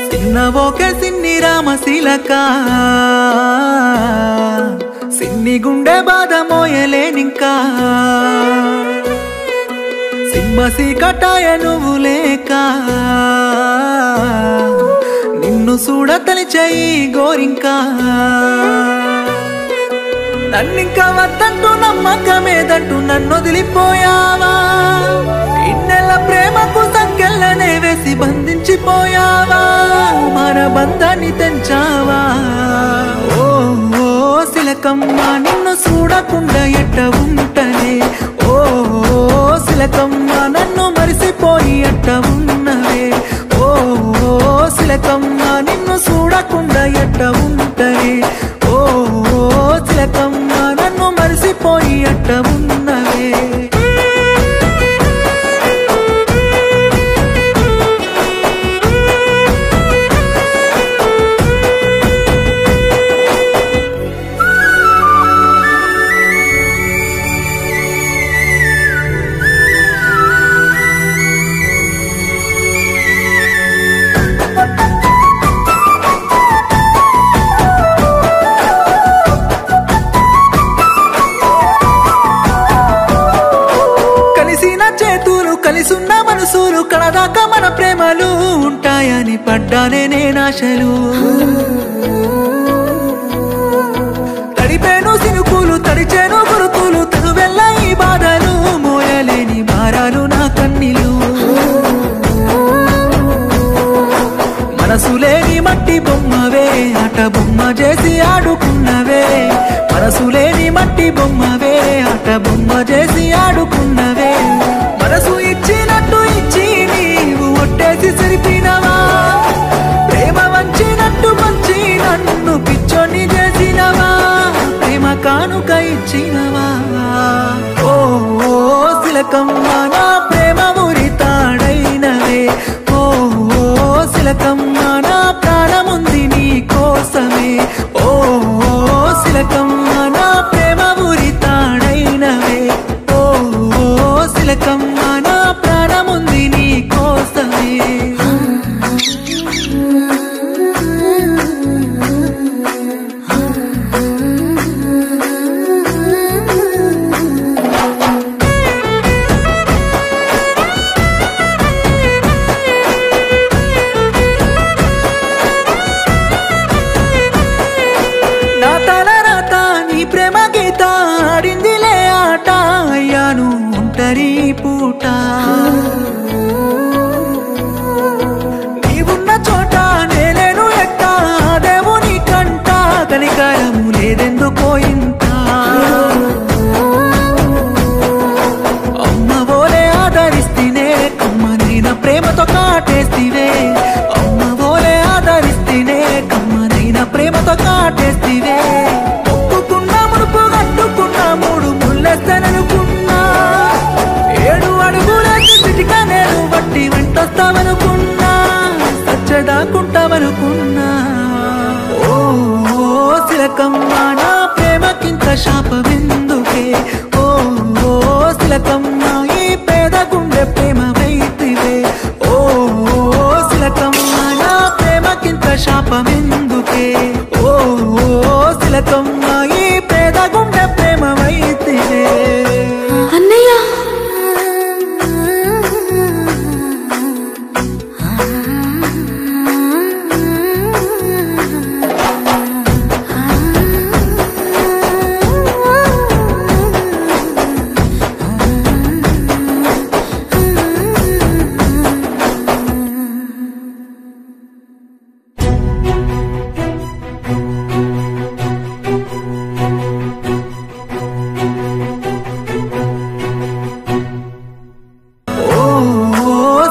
చిన్నవోకే సిన్ని రామశీలక సిన్ని గుండె బాధ మోయలేనింకా సింహసి కటాయ నువ్వు లేక నిన్ను చూడతలిచయి గోరింకా నన్నింకా వద్దంటూ నమ్మకమేదంటూ నన్ను వదిలిపోయావా ఇన్నెల ప్రేమకు సంకెళ్ళనే వేసి బంధించిపోయావా మన బంధాన్ని తెంచావా ఓ శిలకమ్మ నిన్ను చూడకుండా ఎట్ట ఉంటనే ఓ శిలకమ్మ నన్ను మరిసిపోయి ఎట్ట ఉన్నవే ఓ శిలకమ్మ నిన్ను చూడకుండా ఎట్ట ఉంటనే ఓ శిలకమ్మ నన్ను మరిసిపోయి ఎట్ట ఉన్నవే కలిసున్న మనసులు కడదాకా మన ప్రేమలు ఉంటాయని పడ్డానే నేనాశలు తడిపేను సినుకులు తడిచేను గురుతులు తనువెల్ల ఈ బాధలు మోయలేని భారాలు నా కన్నీలు మనసు లేని మట్టి బొమ్మవే ఆట బొమ్మ చేసి ఆడుకున్నవే మనసు లేని మట్టి బొమ్మవే ఆట బొమ్మ చేసి ఆడుకున్నవే మనసు ఇచ్చినట్టు ఇచ్చి నీవు ఒట్టేసి సరిపినవా ప్రేమ వంచినట్టు మంచి నన్ను పిచ్చోని చేసినవా ప్రేమ కానుక ఇచ్చినవా ఓ శిలకమ్మ నా ప్రేమ ఉరితాడైనవే ఓ శిలకమ్మ నా ప్రాణముంది నీ కోసమే ఓ శిలకమ్మ నా ప్రేమ ఉరితాడైనవే ఓ శిలకమ్మ నా ప్రాణముంది నీ కోసమే నా తల రాత నీ ప్రేమ గీత ఆడిందిలే ఆట అయ్యాను ఒంటరి పూట నీవున్న చోట నేలేను ఎట్ట దేవుని కంట కనికరము లేదెందుకో ఇంత అమ్మ ఓలే ఆదరిస్తేనే కమ్మనైన ప్రేమతో కాటేస్తివే అమ్మ ఓలే ఆదరిస్తేనే కమ్మనైన ప్రేమతో కాటేస్తివే ఒప్పుకున్నా ముడుపు కట్టుకున్నా మూడు ముళ్ళెస్తననుకున్నా 7 అడుగులేసి చిటికా నేను బట్టి వెంటొస్తావనుకున్నా సచ్చదాకుంటావనుకున్నా ఓ శిలకమ్మ నా ప్రేమకింత శాపమెందుకే ఓ శిలకమ్మ ఈ పేద గుండె ప్రేమమైతివే ఓ శిలకమ్మ నా ప్రేమకింత శాపమెందుకే ఓ శిలకమ్మ ఈ పేద గుండె ప్రేమమైతివే అన్నయ్య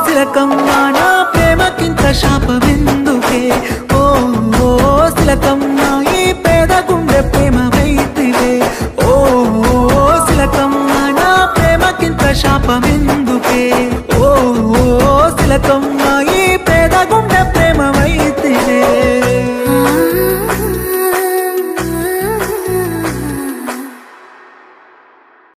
శిలకమ్మ నా ప్రేమకింత శాపమెందుకే ఓ శిలకమ్మ